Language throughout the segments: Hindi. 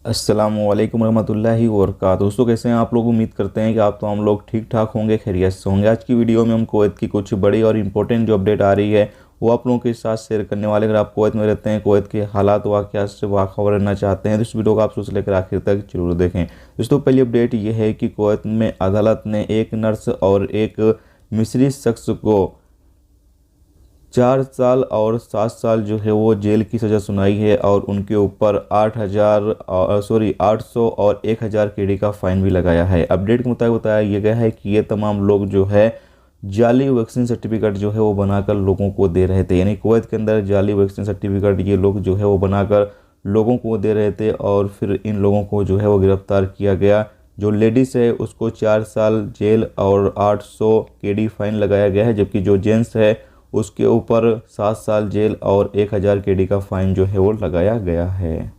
अस्सलामुअलैकुम रहमतुल्लाहि व बरकातहू। दोस्तों कैसे हैं आप लोग। उम्मीद करते हैं कि आप तमाम लोग ठीक ठाक होंगे, खैरियत से होंगे। आज की वीडियो में हम कुवैत की कुछ बड़ी और इम्पोर्टेंट जो अपडेट आ रही है वो आप लोगों के साथ शेयर करने वाले। अगर आप कुवैत में रहते हैं, कुवैत के हालात वाक़यात से बाखबर रहना चाहते हैं तो इस वीडियो को आप शुरू से लेकर आखिर तक जरूर देखें। दोस्तों पहली अपडेट ये है कि कुवैत में अदालत ने एक नर्स और एक मिस्री शख्स को 4 साल और 7 साल जो है वो जेल की सज़ा सुनाई है और उनके ऊपर 800 और 1000 केडी का फ़ाइन भी लगाया है। अपडेट के मुताबिक बताया यह गया है कि ये तमाम लोग जो है जाली वैक्सीन सर्टिफिकेट जो है वो बनाकर लोगों को दे रहे थे। यानी कुवैत के अंदर जाली वैक्सीन सर्टिफिकेट ये लोग जो है वो बनाकर लोगों को दे रहे थे और फिर इन लोगों को जो है वो गिरफ़्तार किया गया। जो लेडीज़ है उसको 4 साल जेल और 800 केडी फ़ाइन लगाया गया है, जबकि जो जेंट्स है उसके ऊपर 7 साल जेल और 1000 केडी का फ़ाइन जो है वो लगाया गया है।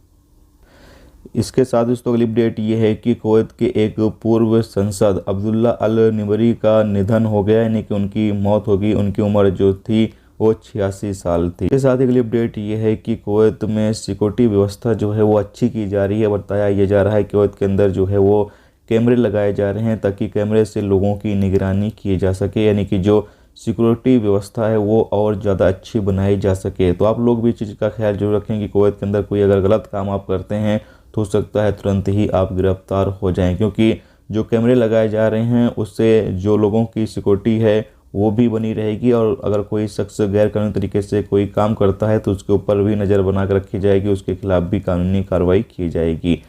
इसके साथ दोस्तों अगली अपडेट ये है कि कुवैत के एक पूर्व सांसद अब्दुल्ला अल निमरी का निधन हो गया, यानी कि उनकी मौत होगी। उनकी उम्र जो थी वो 86 साल थी। इसके साथ अगली अपडेट ये है कि कुवैत में सिक्योरिटी व्यवस्था जो है वो अच्छी की जा रही है। बताया यह जा रहा है कि कुवैत के अंदर जो है वो कैमरे लगाए जा रहे हैं ताकि कैमरे से लोगों की निगरानी की जा सके, यानी कि जो सिक्योरिटी व्यवस्था है वो और ज़्यादा अच्छी बनाई जा सके। तो आप लोग भी इस चीज़ का ख्याल जरूर रखें कि कुवैत के अंदर कोई अगर गलत काम आप करते हैं तो हो सकता है तुरंत ही आप गिरफ्तार हो जाएं, क्योंकि जो कैमरे लगाए जा रहे हैं उससे जो लोगों की सिक्योरिटी है वो भी बनी रहेगी और अगर कोई शख्स गैर कानूनी तरीके से कोई काम करता है तो उसके ऊपर भी नज़र बना कर रखी जाएगी, उसके खिलाफ भी कानूनी कार्रवाई की जाएगी।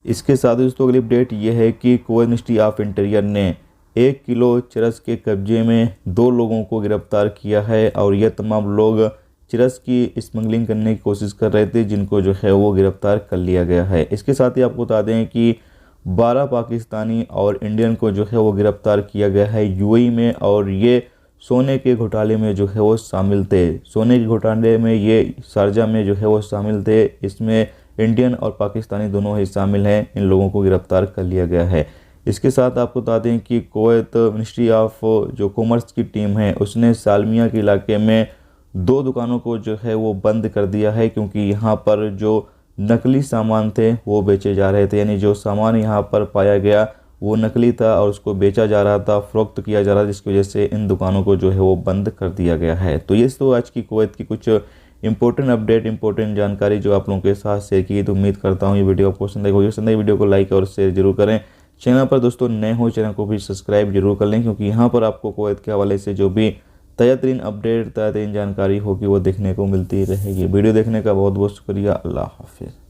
इसके साथ दोस्तों अगली अपडेट ये है कि कुवैत मिनिस्ट्री ऑफ इंटीरियर ने 1 किलो चरस के कब्जे में 2 लोगों को गिरफ्तार किया है और यह तमाम लोग चरस की स्मगलिंग करने की कोशिश कर रहे थे, जिनको जो है वो गिरफ्तार कर लिया गया है। इसके साथ ही आपको बता दें कि 12 पाकिस्तानी और इंडियन को जो है वो गिरफ्तार किया गया है यूएई में, और ये सोने के घोटाले में जो है वो शामिल थे। सोने के घोटाले में ये शारजा में जो है वो शामिल थे। इसमें इंडियन और पाकिस्तानी दोनों ही शामिल हैं। इन लोगों को गिरफ्तार कर लिया गया है। इसके साथ आपको बता दें कि कुवैत मिनिस्ट्री ऑफ जो कॉमर्स की टीम है उसने सालमिया के इलाके में 2 दुकानों को जो है वो बंद कर दिया है, क्योंकि यहाँ पर जो नकली सामान थे वो बेचे जा रहे थे। यानी जो सामान यहाँ पर पाया गया वो नकली था और उसको बेचा जा रहा था, फ़रोख्त किया जा रहा था, जिसकी वजह से इन दुकानों को जो है वो बंद कर दिया गया है। तो ये तो आज की कुवैत की कुछ इंपॉर्टेंट अपडेट, इंपॉर्टेंट जानकारी जो आप लोगों के साथ शेयर की। तो उम्मीद करता हूँ ये वीडियो आपको पसंद आएगी। पसंद आई वीडियो को लाइक और शेयर जरूर करें। चैनल पर दोस्तों नए हो चैनल को भी सब्सक्राइब जरूर कर लें, क्योंकि यहाँ पर आपको कुवैत के हवाले से जो भी ताज़ा तरीन अपडेट, ताज़ा तरीन जानकारी होगी वो देखने को मिलती रहेगी। वीडियो देखने का बहुत बहुत शुक्रिया। अल्लाह हाफिज़।